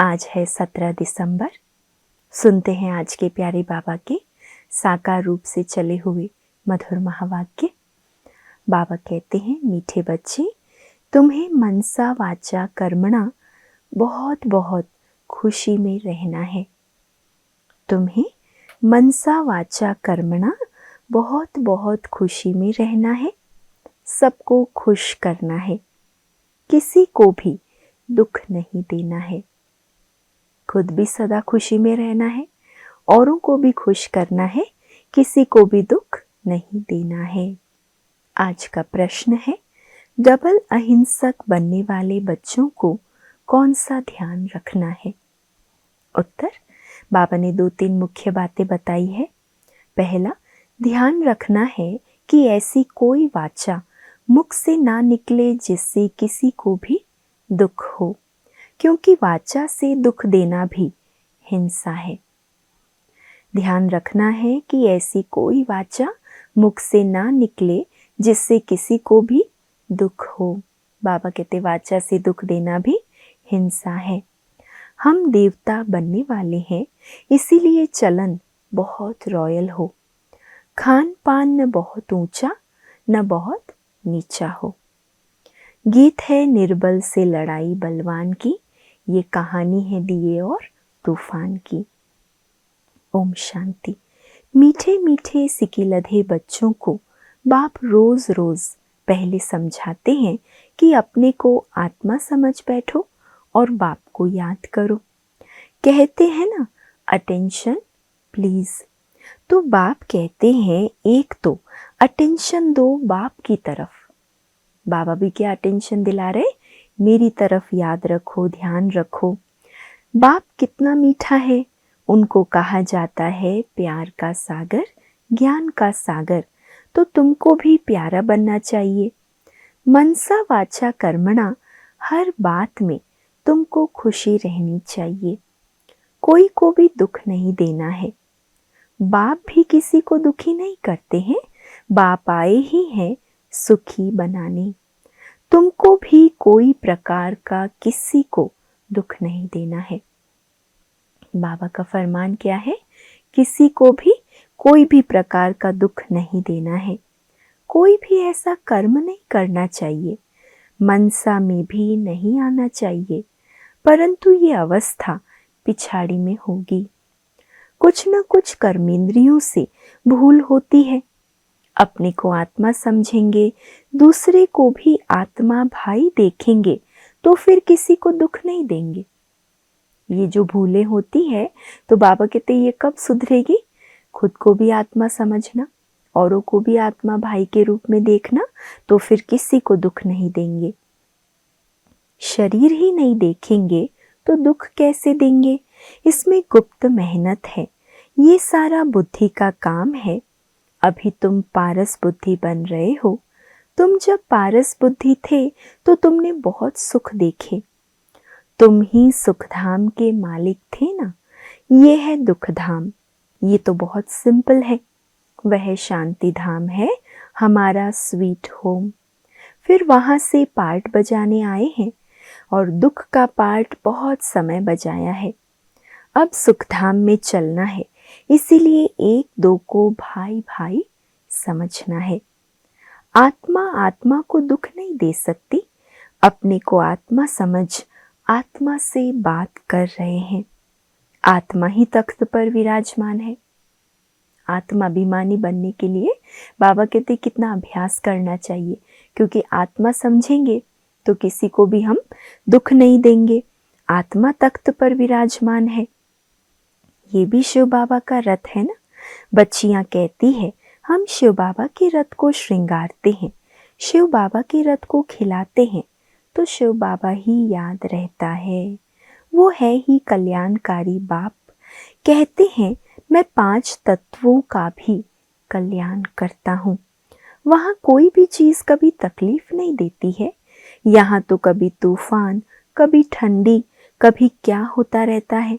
आज है 17 दिसंबर। सुनते हैं आज के प्यारे बाबा के साकार रूप से चले हुए मधुर महावाक्य। बाबा कहते हैं, मीठे बच्चे, तुम्हें मनसा वाचा कर्मणा बहुत बहुत खुशी में रहना है। तुम्हें मनसा वाचा कर्मणा बहुत बहुत खुशी में रहना है। सबको खुश करना है, किसी को भी दुख नहीं देना है। खुद भी सदा खुशी में रहना है, औरों को भी खुश करना है, किसी को भी दुख नहीं देना है। आज का प्रश्न है, डबल अहिंसक बनने वाले बच्चों को कौन सा ध्यान रखना है? उत्तर, बाबा ने 2-3 मुख्य बातें बताई है। पहला, ध्यान रखना है कि ऐसी कोई वाचा मुख से ना निकले जिससे किसी को भी दुख हो, क्योंकि वाचा से दुख देना भी हिंसा है। ध्यान रखना है कि ऐसी कोई वाचा मुख से ना निकले जिससे किसी को भी दुख हो। बाबा कहते वाचा से दुख देना भी हिंसा है। हम देवता बनने वाले हैं, इसीलिए चलन बहुत रॉयल हो, खान पान न बहुत ऊंचा न बहुत नीचा हो। गीत है निर्बल से लड़ाई बलवान की, ये कहानी है दिए और तूफान की। ओम शांति। मीठे मीठे सिकिलधे बच्चों को बाप रोज रोज पहले समझाते हैं कि अपने को आत्मा समझ बैठो और बाप को याद करो। कहते हैं ना, अटेंशन प्लीज। तो बाप कहते हैं, एक तो अटेंशन दो बाप की तरफ। बाबा भी क्या अटेंशन दिला रहे? मेरी तरफ याद रखो, ध्यान रखो। बाप कितना मीठा है, उनको कहा जाता है प्यार का सागर, ज्ञान का सागर। तो तुमको भी प्यारा बनना चाहिए। मनसा वाचा कर्मणा, हर बात में तुमको खुशी रहनी चाहिए। कोई को भी दुख नहीं देना है। बाप भी किसी को दुखी नहीं करते हैं, बाप आए ही हैं सुखी बनाने। तुमको भी कोई प्रकार का किसी को दुख नहीं देना है। बाबा का फरमान क्या है? किसी को भी कोई भी प्रकार का दुख नहीं देना है। कोई भी ऐसा कर्म नहीं करना चाहिए, मनसा में भी नहीं आना चाहिए, परंतु ये अवस्था पिछाड़ी में होगी। कुछ न कुछ कर्मेंद्रियों से भूल होती है। अपने को आत्मा समझेंगे, दूसरे को भी आत्मा भाई देखेंगे, तो फिर किसी को दुख नहीं देंगे। ये जो भूलें होती है, तो बाबा कहते ये कब सुधरेगी? खुद को भी आत्मा समझना, औरों को भी आत्मा भाई के रूप में देखना, तो फिर किसी को दुख नहीं देंगे। शरीर ही नहीं देखेंगे तो दुख कैसे देंगे? इसमें गुप्त मेहनत है, ये सारा बुद्धि का काम है। अभी तुम पारस बुद्धि बन रहे हो। तुम जब पारस बुद्धि थे तो तुमने बहुत सुख देखे। तुम ही सुखधाम के मालिक थे ना। ये है दुखधाम। ये तो बहुत सिंपल है। वह शांति धाम है हमारा स्वीट होम। फिर वहां से पार्ट बजाने आए हैं और दुख का पार्ट बहुत समय बजाया है। अब सुखधाम में चलना है, इसीलिए एक दो को भाई भाई समझना है। आत्मा आत्मा को दुख नहीं दे सकती। अपने को आत्मा समझ आत्मा से बात कर रहे हैं। आत्मा ही तख्त पर विराजमान है। आत्माभिमानी बनने के लिए बाबा कहते कितना अभ्यास करना चाहिए, क्योंकि आत्मा समझेंगे तो किसी को भी हम दुख नहीं देंगे। आत्मा तख्त पर विराजमान है। ये भी शिव बाबा का रथ है ना। बच्चियां कहती है, हम शिव बाबा के रथ को श्रृंगारते हैं, शिव बाबा के रथ को खिलाते हैं, तो शिव बाबा ही याद रहता है। वो है ही कल्याणकारी बाप। कहते हैं, मैं 5 तत्वों का भी कल्याण करता हूँ। वहाँ कोई भी चीज़ कभी तकलीफ नहीं देती है। यहाँ तो कभी तूफान, कभी ठंडी, कभी क्या होता रहता है।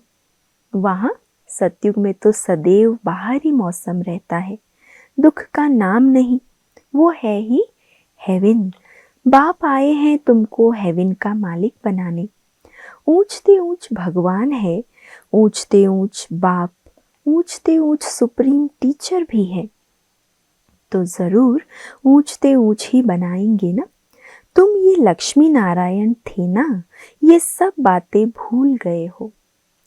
वहाँ सतयुग में तो सदैव बाहरी मौसम रहता है। दुख का नाम नहीं, वो है ही हेवन। बाप आए हैं तुमको हेवन का मालिक बनाने। ऊंचते ऊंच भगवान है, ऊंचते ऊंच बाप, ऊंचते ऊंच सुप्रीम टीचर भी है, तो जरूर ऊंचते ऊंच ही बनाएंगे ना। तुम ये लक्ष्मी नारायण थे ना, ये सब बातें भूल गए हो।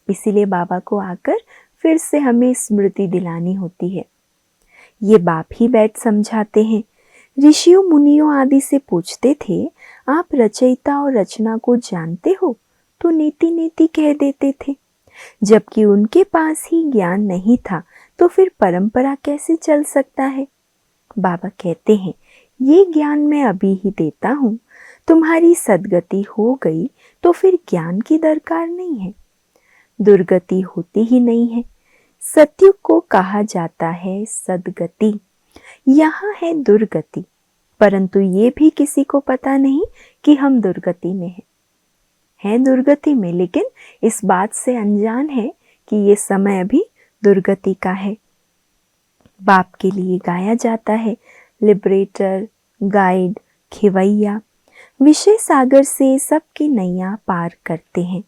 इसीलिए बाबा को आकर फिर से हमें स्मृति दिलानी होती है। ये बाप ही बैठ समझाते हैं। ऋषियों मुनियों आदि से पूछते थे, आप रचयिता और रचना को जानते हो? तो नेति नेति कह देते थे। जबकि उनके पास ही ज्ञान नहीं था, तो फिर परंपरा कैसे चल सकता है? बाबा कहते हैं, ये ज्ञान मैं अभी ही देता हूँ। तुम्हारी सद्गति हो गई तो फिर ज्ञान की दरकार नहीं है। दुर्गति होती ही नहीं है। सतयुग को कहा जाता है सद्गति, यहाँ है दुर्गति। परंतु ये भी किसी को पता नहीं कि हम दुर्गति में हैं दुर्गति में, लेकिन इस बात से अनजान है कि ये समय अभी दुर्गति का है। बाप के लिए गाया जाता है, लिबरेटर, गाइड, खिवैया, विषय सागर से सबकी नैया पार करते हैं,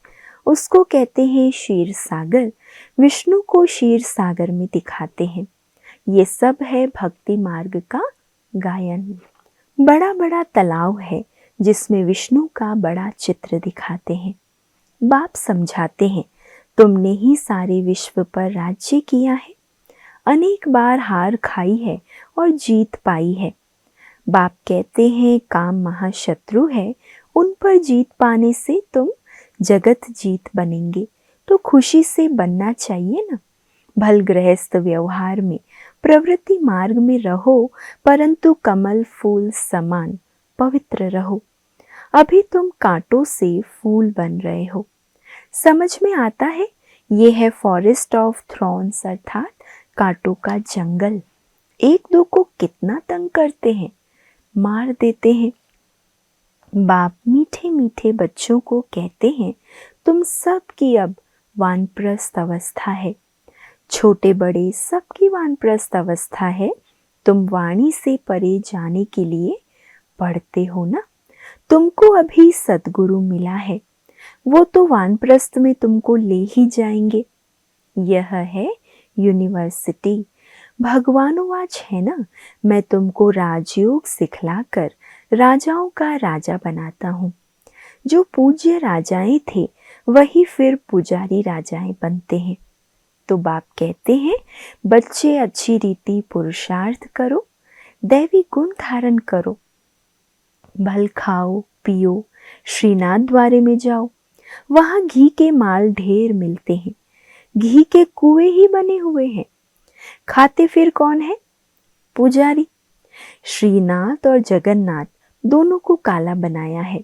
उसको कहते हैं क्षीर सागर। विष्णु को क्षीर सागर में दिखाते हैं। ये सब है भक्ति मार्ग का गायन। बड़ा बड़ा तालाब है जिसमें विष्णु का बड़ा चित्र दिखाते हैं। बाप समझाते हैं, तुमने ही सारे विश्व पर राज्य किया है, अनेक बार हार खाई है और जीत पाई है। बाप कहते हैं, काम महाशत्रु है, उन पर जीत पाने से तुम जगत जीत बनेंगे। तो खुशी से बनना चाहिए ना। भल गृहस्थ व्यवहार में, प्रवृत्ति मार्ग में रहो, परंतु कमल फूल समान पवित्र रहो। अभी तुम कांटों से फूल बन रहे हो। समझ में आता है, ये है फॉरेस्ट ऑफ थ्रॉन्स, अर्थात कांटों का जंगल। एक दो को कितना तंग करते हैं, मार देते हैं। बाप मीठे मीठे बच्चों को कहते हैं, तुम सब की अब वानप्रस्थ अवस्था है। छोटे बड़े सबकी वानप्रस्थ अवस्था है। तुम वाणी से परे जाने के लिए पढ़ते हो ना। तुमको अभी सद्गुरु मिला है, वो तो वानप्रस्थ में तुमको ले ही जाएंगे। यह है यूनिवर्सिटी। भगवानोवाच है ना, मैं तुमको राजयोग सिखलाकर राजाओं का राजा बनाता हूँ। जो पूज्य राजाएं थे वही फिर पुजारी राजाएं बनते हैं। तो बाप कहते हैं, बच्चे अच्छी रीति पुरुषार्थ करो, दैवी गुण धारण करो, भल खाओ पियो, श्रीनाथ द्वारे में जाओ, वहां घी के माल ढेर मिलते हैं, घी के कुएं ही बने हुए हैं। खाते फिर कौन है? पुजारी। श्रीनाथ और जगन्नाथ दोनों को काला बनाया है।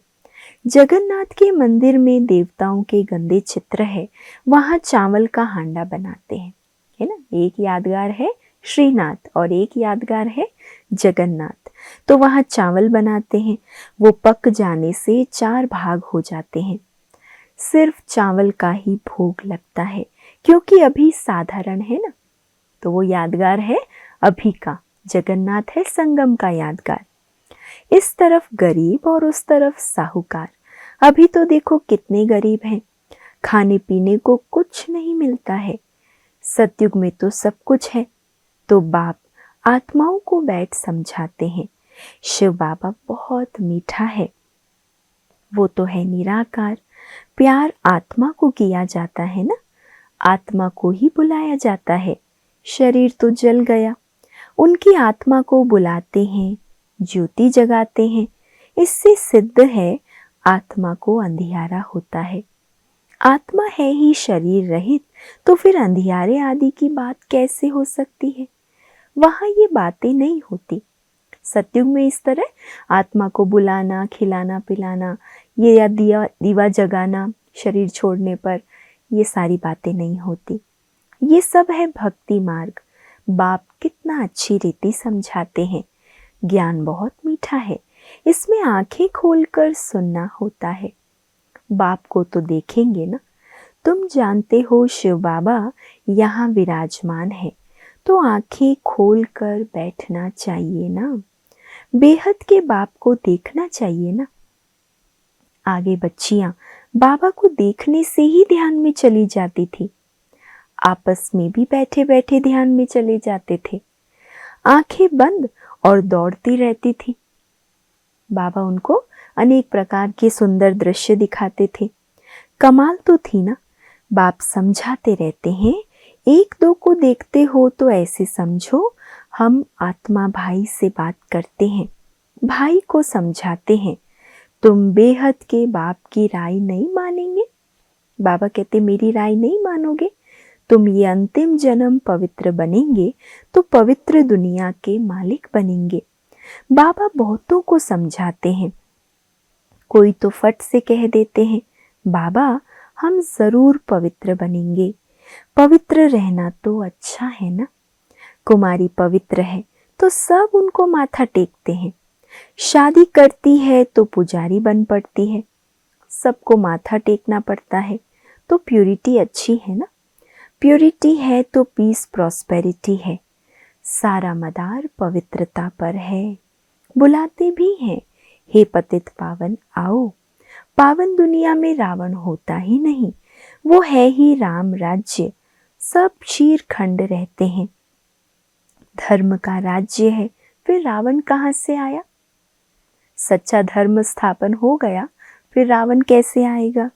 जगन्नाथ के मंदिर में देवताओं के गंदे चित्र है, वहां चावल का हांडा बनाते हैं, है ना। एक यादगार है श्रीनाथ और एक यादगार है जगन्नाथ। तो वहां चावल बनाते हैं, वो पक जाने से 4 भाग हो जाते हैं। सिर्फ चावल का ही भोग लगता है, क्योंकि अभी साधारण है ना। तो वो यादगार है अभी का, जगन्नाथ है संगम का यादगार। इस तरफ गरीब और उस तरफ साहूकार। अभी तो देखो कितने गरीब हैं, खाने पीने को कुछ नहीं मिलता है। सतयुग में तो सब कुछ है। तो बाप आत्माओं को बैठ समझाते हैं, शिव बाबा बहुत मीठा है, वो तो है निराकार। प्यार आत्मा को किया जाता है ना, आत्मा को ही बुलाया जाता है। शरीर तो जल गया, उनकी आत्मा को बुलाते हैं, ज्योति जगाते हैं। इससे सिद्ध है आत्मा को अंधियारा होता है। आत्मा है ही शरीर रहित, तो फिर अंधियारे आदि की बात कैसे हो सकती है? वहां ये बातें नहीं होती। सतयुग में इस तरह आत्मा को बुलाना, खिलाना पिलाना, ये या दीवा जगाना शरीर छोड़ने पर, ये सारी बातें नहीं होती। ये सब है भक्ति मार्ग। बाप कितना अच्छी रीति समझाते हैं। ज्ञान बहुत मीठा है, इसमें आंखें खोलकर सुनना होता है। बाप को तो देखेंगे ना। तुम जानते हो शिव बाबा यहाँ विराजमान है, तो आंखें खोलकर बैठना चाहिए ना। बेहद के बाप को देखना चाहिए ना। आगे बच्चियां बाबा को देखने से ही ध्यान में चली जाती थी। आपस में भी बैठे बैठे ध्यान में चले जाते थे, आंखें बंद और दौड़ती रहती थी। बाबा उनको अनेक प्रकार के सुंदर दृश्य दिखाते थे। कमाल तो थी ना। बाप समझाते रहते हैं, एक दो को देखते हो तो ऐसे समझो हम आत्मा भाई से बात करते हैं, भाई को समझाते हैं। तुम बेहद के बाप की राय नहीं मानेंगे। बाबा कहते मेरी राय नहीं मानोगे, तुम ये अंतिम जन्म पवित्र बनेंगे तो पवित्र दुनिया के मालिक बनेंगे। बाबा बहुतों को समझाते हैं। कोई तो फट से कह देते हैं, बाबा हम जरूर पवित्र बनेंगे। पवित्र रहना तो अच्छा है ना। कुमारी पवित्र है तो सब उनको माथा टेकते हैं। शादी करती है तो पुजारी बन पड़ती है, सबको माथा टेकना पड़ता है। तो प्यूरिटी अच्छी है ना। प्यूरिटी है तो पीस प्रॉस्पेरिटी है। सारा मदार पवित्रता पर है। बुलाते भी हैं, हे पतित पावन आओ। पावन दुनिया में रावण होता ही नहीं, वो है ही राम राज्य। सब शीर खंड रहते हैं। धर्म का राज्य है, फिर रावण कहाँ से आया। सच्चा धर्म स्थापन हो गया, फिर रावण कैसे आएगा।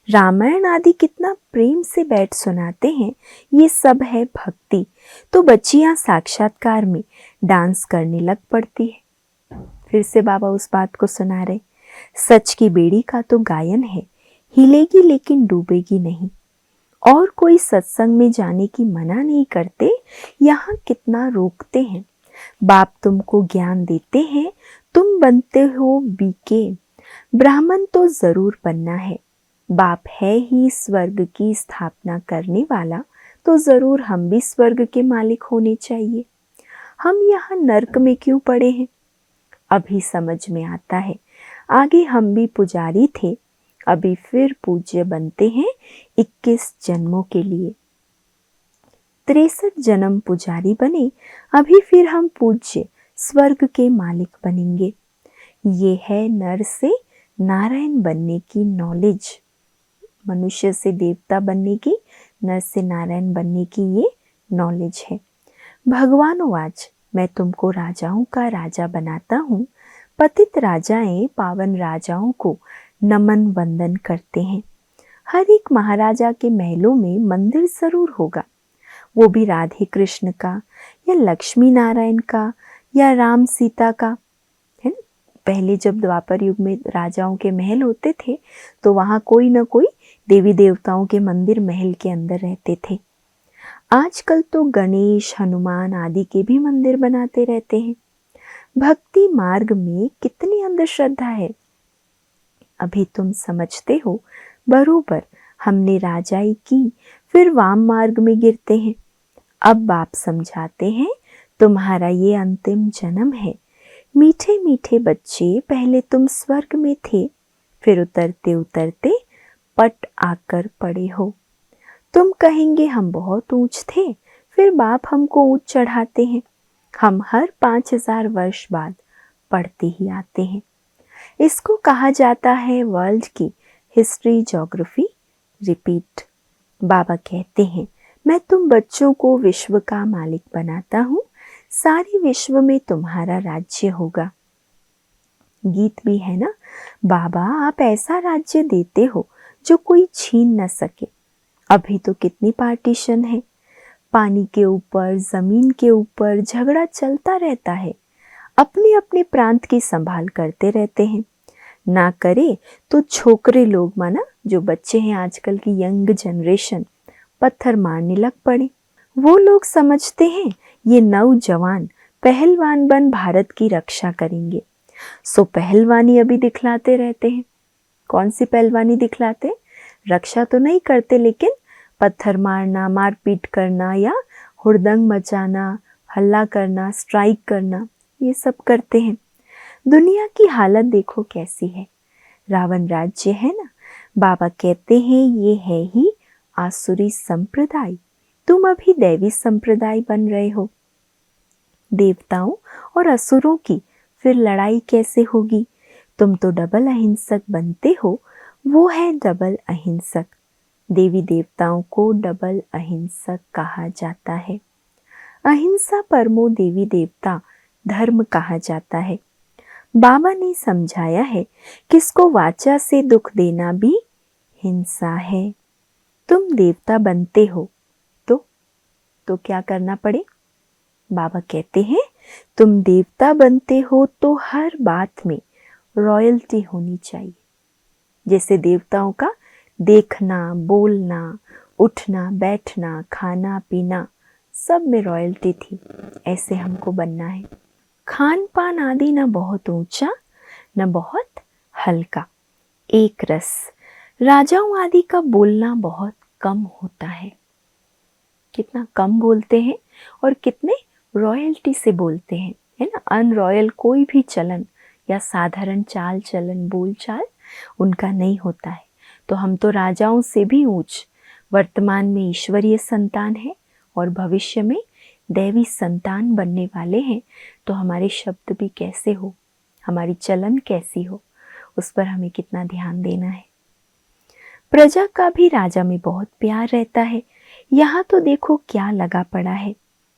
रामायण आदि कितना प्रेम से बैठ सुनाते हैं। ये सब है भक्ति। तो बच्चियां साक्षात्कार में डांस करने लग पड़ती है। फिर से बाबा उस बात को सुना रहे, सच की बेड़ी का तो गायन है, हिलेगी लेकिन डूबेगी नहीं। और कोई सत्संग में जाने की मना नहीं करते, यहाँ कितना रोकते हैं। बाप तुमको ज्ञान देते हैं, तुम बनते हो बीके। ब्राह्मण तो जरूर बनना है। बाप है ही स्वर्ग की स्थापना करने वाला, तो जरूर हम भी स्वर्ग के मालिक होने चाहिए। हम यहाँ नर्क में क्यों पड़े हैं, अभी समझ में आता है। आगे हम भी पुजारी थे, अभी फिर पूज्य बनते हैं 21 जन्मों के लिए। 63 जन्म पुजारी बने, अभी फिर हम पूज्य स्वर्ग के मालिक बनेंगे। ये है नर से नारायण बनने की नॉलेज। मनुष्य से देवता बनने की, नर से नारायण बनने की ये नॉलेज है। भगवानो आज मैं तुमको राजाओं का राजा बनाता हूँ। पतित राजाएं पावन राजाओं को नमन वंदन करते हैं। हर एक महाराजा के महलों में मंदिर जरूर होगा, वो भी राधे कृष्ण का या लक्ष्मी नारायण का या राम सीता का, है ना। पहले जब द्वापर युग में राजाओं के महल होते थे तो वहाँ कोई ना कोई देवी देवताओं के मंदिर महल के अंदर रहते थे। आजकल तो गणेश हनुमान आदि के भी मंदिर बनाते रहते हैं। भक्ति मार्ग में कितनी अंधश्रद्धा है, अभी तुम समझते हो। बरोबर हमने राजाई की, फिर वाम मार्ग में गिरते हैं। अब बाप समझाते हैं, तुम्हारा ये अंतिम जन्म है। मीठे मीठे बच्चे, पहले तुम स्वर्ग में थे, फिर उतरते उतरते पट आकर पड़े हो। तुम कहेंगे हम बहुत ऊंच थे, फिर बाप हमको ऊंच चढ़ाते हैं। हम हर 5000 वर्ष बाद पढ़ते ही आते हैं। इसको कहा जाता है वर्ल्ड की हिस्ट्री ज्योग्राफी रिपीट। बाबा कहते हैं, मैं तुम बच्चों को विश्व का मालिक बनाता हूँ, सारे विश्व में तुम्हारा राज्य होगा। गीत भी है ना, बाबा आप ऐसा राज्य देते हो जो कोई छीन न सके। अभी तो कितनी पार्टीशन है, पानी के ऊपर जमीन के ऊपर झगड़ा चलता रहता है। अपने अपने प्रांत की संभाल करते रहते हैं। ना करे तो छोकरे लोग, माना जो बच्चे हैं आजकल की यंग जनरेशन, पत्थर मारने लग पड़े। वो लोग समझते हैं ये नौजवान पहलवान बन भारत की रक्षा करेंगे, सो पहलवानी अभी दिखलाते रहते हैं। कौन सी पहलवानी दिखलाते, रक्षा तो नहीं करते, लेकिन पत्थर मारना, मारपीट करना या हुड़दंग मचाना, हल्ला करना, स्ट्राइक करना, ये सब करते हैं। दुनिया की हालत देखो कैसी है। रावण राज्य है ना। बाबा कहते हैं ये है ही आसुरी संप्रदाय, तुम अभी दैवी संप्रदाय बन रहे हो। देवताओं और असुरों की फिर लड़ाई कैसे होगी, तुम तो डबल अहिंसक बनते हो। वो है डबल अहिंसक। देवी देवताओं को डबल अहिंसक कहा जाता है। अहिंसा परमो देवी देवता धर्म कहा जाता है। बाबा ने समझाया है किसको वाचा से दुख देना भी हिंसा है। तुम देवता बनते हो तो क्या करना पड़े? बाबा कहते हैं तुम देवता बनते हो तो हर बात में रॉयल्टी होनी चाहिए। जैसे देवताओं का देखना, बोलना, उठना, बैठना, खाना पीना सब में रॉयल्टी थी, ऐसे हमको बनना है। खान पान आदि न बहुत ऊंचा न बहुत हल्का, एक रस। राजाओं आदि का बोलना बहुत कम होता है। कितना कम बोलते हैं और कितने रॉयल्टी से बोलते हैं, है ना। अनरॉयल कोई भी चलन या साधारण चाल चलन बोल चाल उनका नहीं होता है। तो हम तो राजाओं से भी ऊंच वर्तमान में ईश्वरीय संतान है और भविष्य में दैवी संतान बनने वाले हैं। तो हमारे शब्द भी कैसे हो, हमारी चलन कैसी हो, उस पर हमें कितना ध्यान देना है। प्रजा का भी राजा में बहुत प्यार रहता है। यहाँ तो देखो क्या लगा पड़ा है,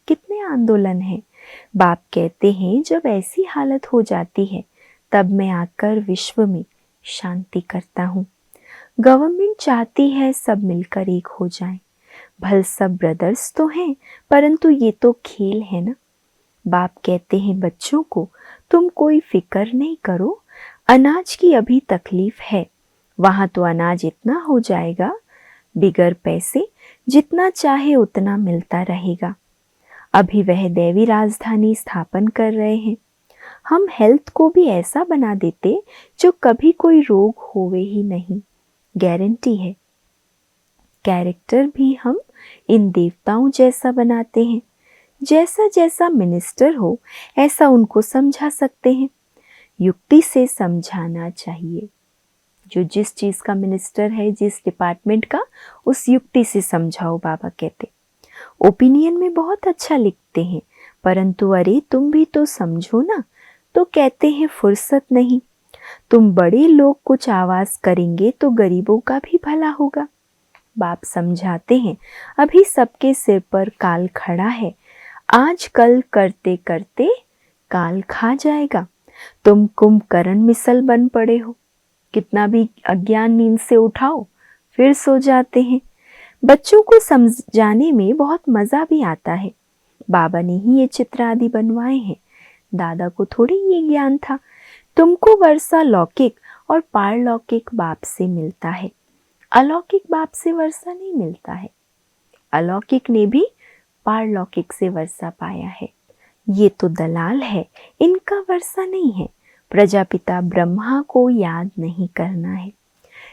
कितने आंदोलन है। बाप कहते हैं जब ऐसी हालत हो जाती है तब मैं आकर विश्व में शांति करता हूँ। गवर्नमेंट चाहती है सब मिलकर एक हो जाएं। भल सब ब्रदर्स तो हैं, परंतु ये तो खेल है ना। बाप कहते हैं बच्चों को तुम कोई फिक्र नहीं करो, अनाज की अभी तकलीफ है, वहां तो अनाज इतना हो जाएगा, बिगर पैसे जितना चाहे उतना मिलता रहेगा। अभी वह देवी राजधानी स्थापन कर रहे हैं। हम हेल्थ को भी ऐसा बना देते जो कभी कोई रोग होवे ही नहीं, गारंटी है। कैरेक्टर भी हम इन देवताओं जैसा बनाते हैं। जैसा जैसा मिनिस्टर हो ऐसा उनको समझा सकते हैं। युक्ति से समझाना चाहिए। जो जिस चीज का मिनिस्टर है, जिस डिपार्टमेंट का, उस युक्ति से समझाओ, बाबा कहते। ओपिनियन में बहुत अच्छा लिखते हैं, परंतु अरे तुम भी तो समझो ना, तो कहते हैं फुर्सत नहीं। तुम बड़े लोग कुछ आवाज करेंगे तो गरीबों का भी भला होगा। बाप समझाते हैं अभी सबके सिर पर काल खड़ा है, आज कल करते करते काल खा जाएगा। तुम कुंभकर्ण मिसल बन पड़े हो, कितना भी अज्ञान नींद से उठाओ फिर सो जाते हैं। बच्चों को समझाने में बहुत मजा भी आता है। बाबा ने ही ये चित्र आदि बनवाए हैं, दादा को थोड़ी ये ज्ञान था। तुमको वर्षा लौकिक और पारलौकिक बाप से मिलता है, अलौकिक बाप से वर्षा नहीं मिलता है। अलौकिक ने भी पारलौकिक से वर्षा पाया है। ये तो दलाल है, इनका वर्षा नहीं है। प्रजापिता ब्रह्मा को याद नहीं करना है।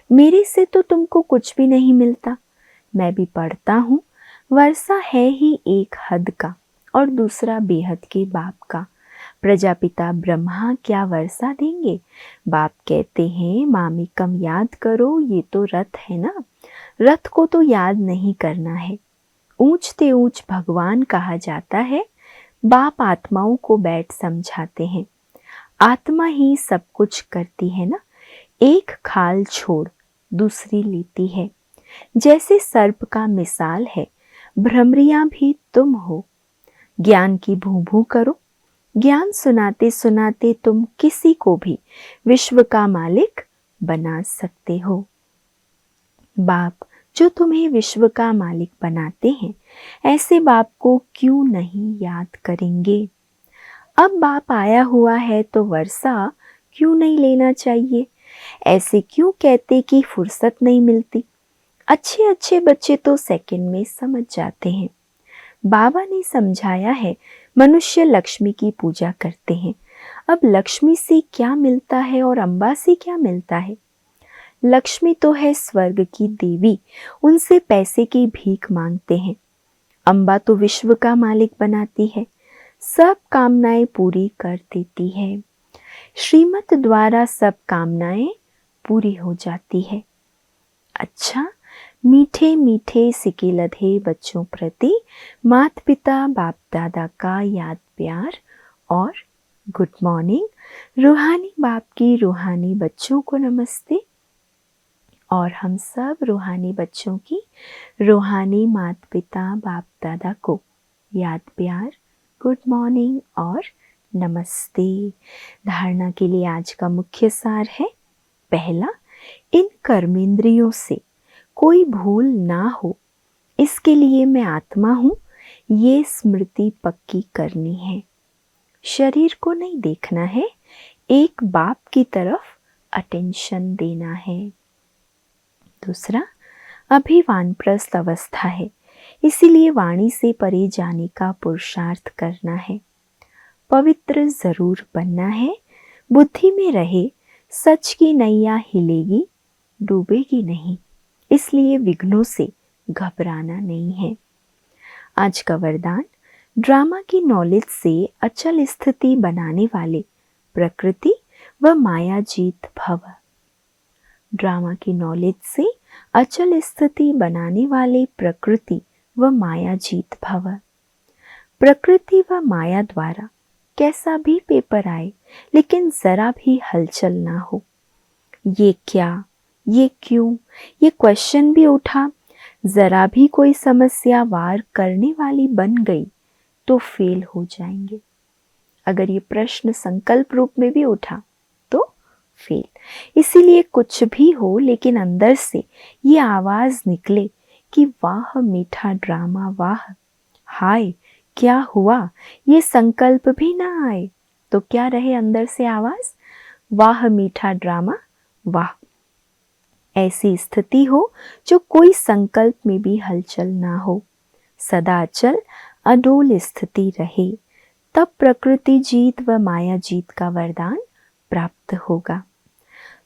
मेरे से तो तुमको कुछ भी नहीं मिलता। मैं भी पढ़ता हूँ, वर्षा है ही एक हद का और दूसरा बेहद के बाप का। प्रजापिता ब्रह्मा क्या वर्षा देंगे? बाप कहते हैं मामिकम याद करो, ये तो रथ है ना, रथ को तो याद नहीं करना है। ऊंचते ऊंच भगवान कहा जाता है। बाप आत्माओं को बैठ समझाते हैं, आत्मा ही सब कुछ करती है ना, एक खाल छोड़ दूसरी लेती है। जैसे सर्प का मिसाल है, भ्रमरियां भी तुम हो। ज्ञान की भू भू करो, ज्ञान सुनाते सुनाते तुम किसी को भी विश्व का मालिक बना सकते हो। बाप जो तुम्हें विश्व का मालिक बनाते हैं, ऐसे बाप को क्यों नहीं याद करेंगे? अब बाप आया हुआ है तो वर्षा क्यों नहीं लेना चाहिए? ऐसे क्यों कहते कि फुर्सत नहीं मिलती? अच्छे अच्छे बच्चे तो सेकंड में समझ जाते हैं। बाबा ने समझाया है मनुष्य लक्ष्मी की पूजा करते हैं। अब लक्ष्मी से क्या मिलता है और अम्बा से क्या मिलता है? लक्ष्मी तो है स्वर्ग की देवी, उनसे पैसे की भीख मांगते हैं। अम्बा तो विश्व का मालिक बनाती है, सब कामनाएं पूरी कर देती है। श्रीमत द्वारा सब कामनाएं पूरी हो जाती है। अच्छा, मीठे मीठे सिके लधे बच्चों प्रति माता पिता बाप दादा का याद प्यार और गुड मॉर्निंग। रूहानी बाप की रूहानी बच्चों को नमस्ते। और हम सब रूहानी बच्चों की रूहानी माता पिता बाप दादा को याद प्यार, गुड मॉर्निंग और नमस्ते। धारणा के लिए आज का मुख्य सार है, पहला, इन कर्मेंद्रियों से कोई भूल ना हो, इसके लिए मैं आत्मा हूँ, ये स्मृति पक्की करनी है। शरीर को नहीं देखना है, एक बाप की तरफ अटेंशन देना है। दूसरा, अभी वानप्रस्थ अवस्था है, इसीलिए वाणी से परे जाने का पुरुषार्थ करना है। पवित्र जरूर बनना है, बुद्धि में रहे सच की नैया हिलेगी, डूबेगी नहीं, इसलिए विघ्नों से घबराना नहीं है। आज का वरदान, ड्रामा की नॉलेज से अचल स्थिति बनाने वाले प्रकृति व माया जीत भव। ड्रामा की नॉलेज से अचल स्थिति बनाने वाले प्रकृति व माया जीत भव। प्रकृति व माया द्वारा कैसा भी पेपर आए, लेकिन जरा भी हलचल ना हो। ये क्या, ये क्यों, ये क्वेश्चन भी उठा, जरा भी कोई समस्या वार करने वाली बन गई तो फेल हो जाएंगे। अगर ये प्रश्न संकल्प रूप में भी उठा तो फेल। इसीलिए कुछ भी हो, लेकिन अंदर से ये आवाज निकले कि वाह मीठा ड्रामा, वाह, हाय क्या हुआ, ये संकल्प भी ना आए तो क्या रहे अंदर से आवाज, वाह मीठा ड्रामा, वाह। ऐसी स्थिति हो जो कोई संकल्प में भी हलचल ना हो, सदा अचल अडोल स्थिति रहे, तब प्रकृति जीत व माया जीत का वरदान प्राप्त होगा।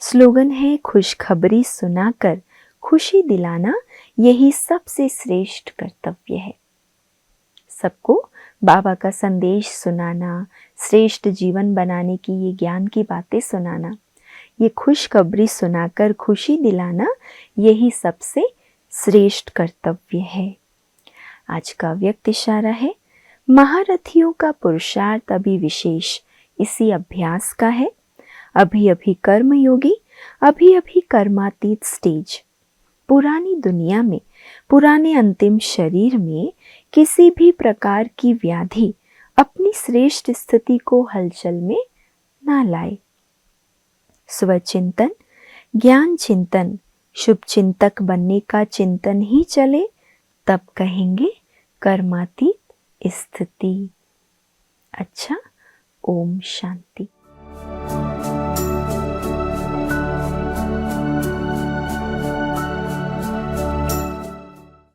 स्लोगन है, खुशखबरी सुनाकर खुशी दिलाना, यही सबसे श्रेष्ठ कर्तव्य है। सबको बाबा का संदेश सुनाना, श्रेष्ठ जीवन बनाने की ये ज्ञान की बातें सुनाना, ये खुशखबरी सुनाकर खुशी दिलाना, यही सबसे श्रेष्ठ कर्तव्य है। आज का व्यक्त इशारा है, महारथियों का पुरुषार्थ अभी विशेष इसी अभ्यास का है। अभी अभी कर्मयोगी, अभी अभी कर्मातीत स्टेज। पुरानी दुनिया में, पुराने अंतिम शरीर में किसी भी प्रकार की व्याधि अपनी श्रेष्ठ स्थिति को हलचल में ना लाए। स्वचिंतन, ज्ञान चिंतन, शुभ चिंतक बनने का चिंतन ही चले, तब कहेंगे कर्मातीत स्थिति। अच्छा, ओम शांति।